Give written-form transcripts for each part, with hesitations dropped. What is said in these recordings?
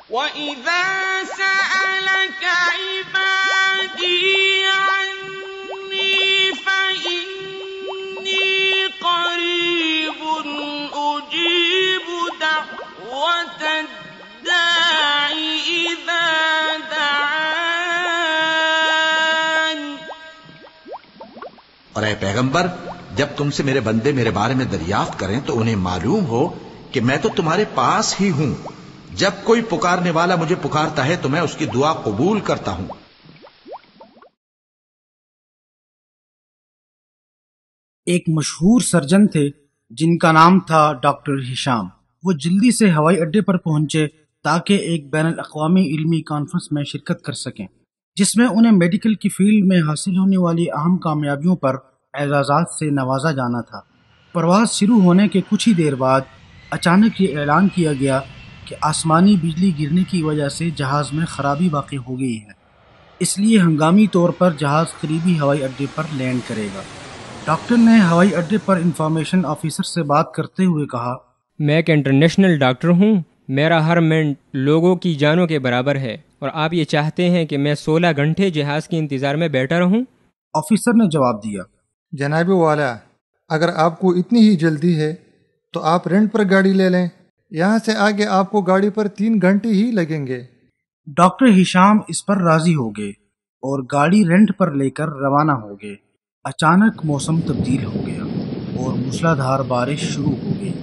وَإِذَا سَأَلَكَ عِبَادِي عَنِّي فَإِنِّي قَرِيبٌ أُجِيبُ دَعْوَةَ الدَّاعِ إِذَا دَعَانِ۔ اور اے پیغمبر، جب تم سے میرے بندے میرے بارے میں دریافت کریں تو انہیں معلوم ہو کہ میں تو تمہارے پاس ہی ہوں۔ جب کوئی پکارنے والا مجھے پکارتا ہے تو میں اس کی دعا قبول کرتا ہوں۔ ایک مشہور سرجن تھے جن کا نام تھا ڈاکٹر ہشام۔ وہ جلدی سے ہوائی اڈے پر پہنچے تاکہ ایک بین الاقوامی علمی کانفرنس میں شرکت کر سکیں، جس میں انہیں میڈیکل کی فیلڈ میں حاصل ہونے والی اہم کامیابیوں پر اعزازات سے نوازا جانا تھا۔ پرواز شروع ہونے کے کچھ ہی دیر بعد اچانک یہ اعلان کیا گیا کہ آسمانی بجلی گرنے کی وجہ سے جہاز میں خرابی واقع ہو گئی ہے، اس لیے ہنگامی طور پر جہاز قریبی ہوائی اڈے پر لینڈ کرے گا۔ ڈاکٹر نے ہوائی اڈے پر انفارمیشن آفیسر سے بات کرتے ہوئے کہا، میں ایک انٹرنیشنل ڈاکٹر ہوں، میرا ہر منٹ لوگوں کی جانوں کے برابر ہے، اور آپ یہ چاہتے ہیں کہ میں 16 گھنٹے جہاز کے انتظار میں بیٹھا رہوں؟ آفیسر نے جواب دیا، جناب والا، اگر آپ کو اتنی ہی جلدی ہے تو آپ رینٹ پر گاڑی لے لیں، یہاں سے آگے آپ کو گاڑی پر 3 گھنٹے ہی لگیں گے۔ ڈاکٹر ہشام اس پر راضی ہو گئے اور گاڑی رینٹ پر لے کر روانہ ہو گئے۔ اچانک موسم تبدیل ہو گیا اور موسلادھار بارش شروع ہو گئی۔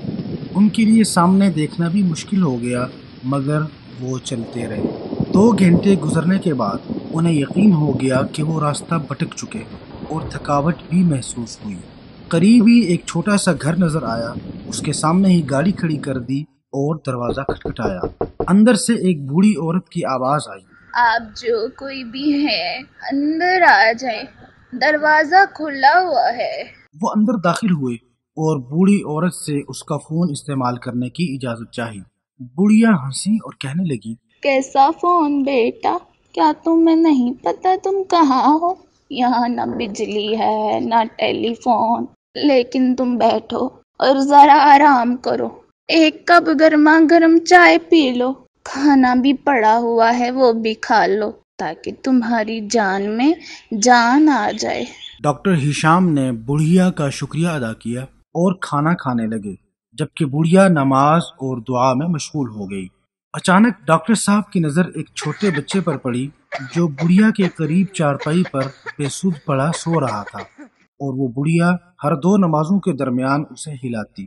ان کے لیے سامنے دیکھنا بھی مشکل ہو گیا، مگر وہ چلتے رہے۔ 2 گھنٹے گزرنے کے بعد انہیں یقین ہو گیا کہ وہ راستہ بھٹک چکے اور تھکاوٹ بھی محسوس ہوئی۔ قریب ہی ایک چھوٹا سا گھر نظر آیا، اس کے سامنے ہی گاڑی کھڑی کر دی اور دروازہ کھٹکھٹایا۔ اندر سے ایک بوڑھی عورت کی آواز آئی، آپ جو کوئی بھی ہیں اندر آ جائیں، دروازہ کھلا ہوا ہے۔ وہ اندر داخل ہوئے اور بوڑھی عورت سے اس کا فون استعمال کرنے کی اجازت چاہی۔ بوڑھیا ہنسی اور کہنے لگی، کیسا فون بیٹا؟ کیا تمہیں نہیں پتا تم کہاں ہو؟ یہاں نہ بجلی ہے نہ ٹیلی فون، لیکن تم بیٹھو اور ذرا آرام کرو، ایک کپ گرما گرم چائے پی لو، کھانا بھی پڑا ہوا ہے وہ بھی کھا لو تاکہ تمہاری جان میں جان آ جائے۔ ڈاکٹر ہشام نے بڑھیا کا شکریہ ادا کیا اور کھانا کھانے لگے، جبکہ بڑھیا نماز اور دعا میں مشغول ہو گئی۔ اچانک ڈاکٹر صاحب کی نظر ایک چھوٹے بچے پر پڑی جو بڑھیا کے قریب چارپائی پر بے سود پڑا سو رہا تھا، اور وہ بڑھیا ہر 2 نمازوں کے درمیان اسے ہلاتی۔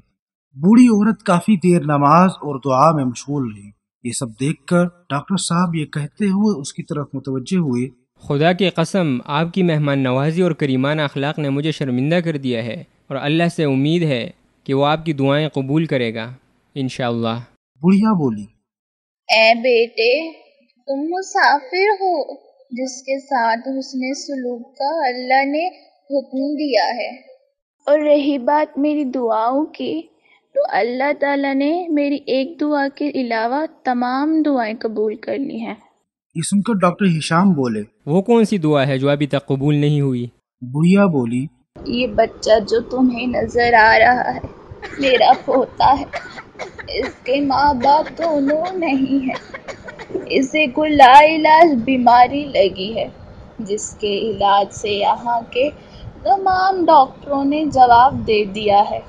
بوڑھی عورت کافی دیر نماز اور دعا میں مشغول رہی۔ یہ سب دیکھ کر ڈاکٹر صاحب یہ کہتے ہوئے اس کی طرف متوجہ ہوئے، خدا کی قسم، آپ کی مہمان نوازی اور کریمانہ اخلاق نے مجھے شرمندہ کر دیا ہے، اور اللہ سے امید ہے کہ وہ آپ کی دعائیں قبول کرے گا انشاءاللہ۔ بڑھیا بولی، اے بیٹے، تم مسافر ہو جس کے ساتھ حسن سلوک کا اللہ نے حکم دیا ہے، اور رہی بات میری دعاؤں کی تو اللہ تعالیٰ نے میری ایک دعا کے علاوہ تمام دعائیں قبول کر لی ہیں۔ یہ سن کر ڈاکٹر ہشام بولے، وہ کون سی دعا ہے جو ابھی تک قبول نہیں ہوئی؟ بڑھیا بولی، یہ بچہ جو تمہیں نظر آ رہا ہے میرا پوتا ہے، اس کے ماں باپ دونوں نہیں ہیں، اسے کوئی لاعلاج بیماری لگی ہے جس کے علاج سے یہاں کے تمام ڈاکٹروں نے جواب دے دیا ہے۔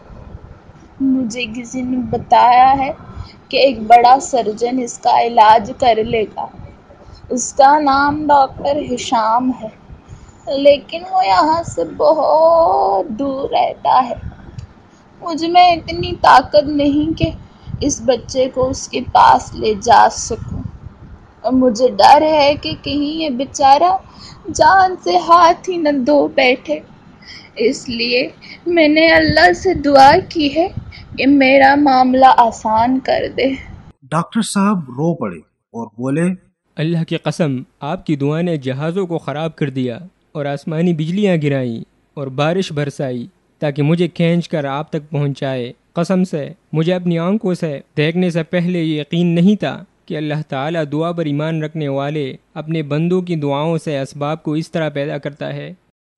مجھے کسی نے بتایا ہے کہ ایک بڑا سرجن اس کا علاج کر لے گا، اس کا نام ڈاکٹر ہشام ہے، لیکن وہ یہاں سے بہت دور رہتا ہے۔ مجھ میں اتنی طاقت نہیں کہ اس بچے کو اس کے پاس لے جا سکوں، اور مجھے ڈر ہے کہ کہیں یہ بیچارہ جان سے ہاتھ ہی نہ دھو بیٹھے، اس لیے میں نے اللہ سے دعا کی ہے کہ میرا معاملہ آسان کر دے۔ ڈاکٹر صاحب رو پڑے اور بولے، اللہ کی قسم، آپ کی دعا نے جہازوں کو خراب کر دیا اور آسمانی بجلیاں گرائیں اور بارش برسائی تاکہ مجھے کھینچ کر آپ تک پہنچائے۔ قسم سے مجھے اپنی آنکھوں سے دیکھنے سے پہلے یہ یقین نہیں تھا کہ اللہ تعالیٰ دعا پر ایمان رکھنے والے اپنے بندوں کی دعاؤں سے اسباب کو اس طرح پیدا کرتا ہے۔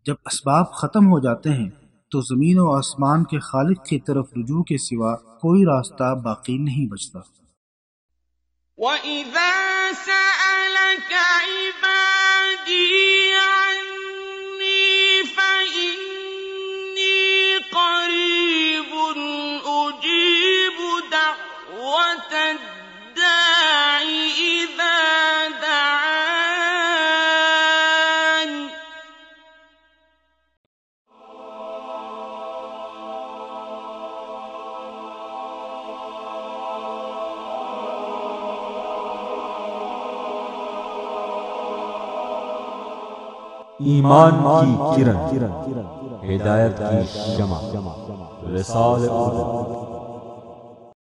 جب اسباب ختم ہو جاتے ہیں تو زمین و آسمان کے خالق کی طرف رجوع کے سوا کوئی راستہ باقی نہیں بچتا۔ وَإِذَا سَأَلَكَ عِبَادِي عَنِّي فَإِنِّي قَرِيبٌ أُجِيبُ دَعْوَةَ الدَّاعِ إِذَا دَعَانِ ایمان کی کرن، ہدایت کی شمع، رسالہ اردو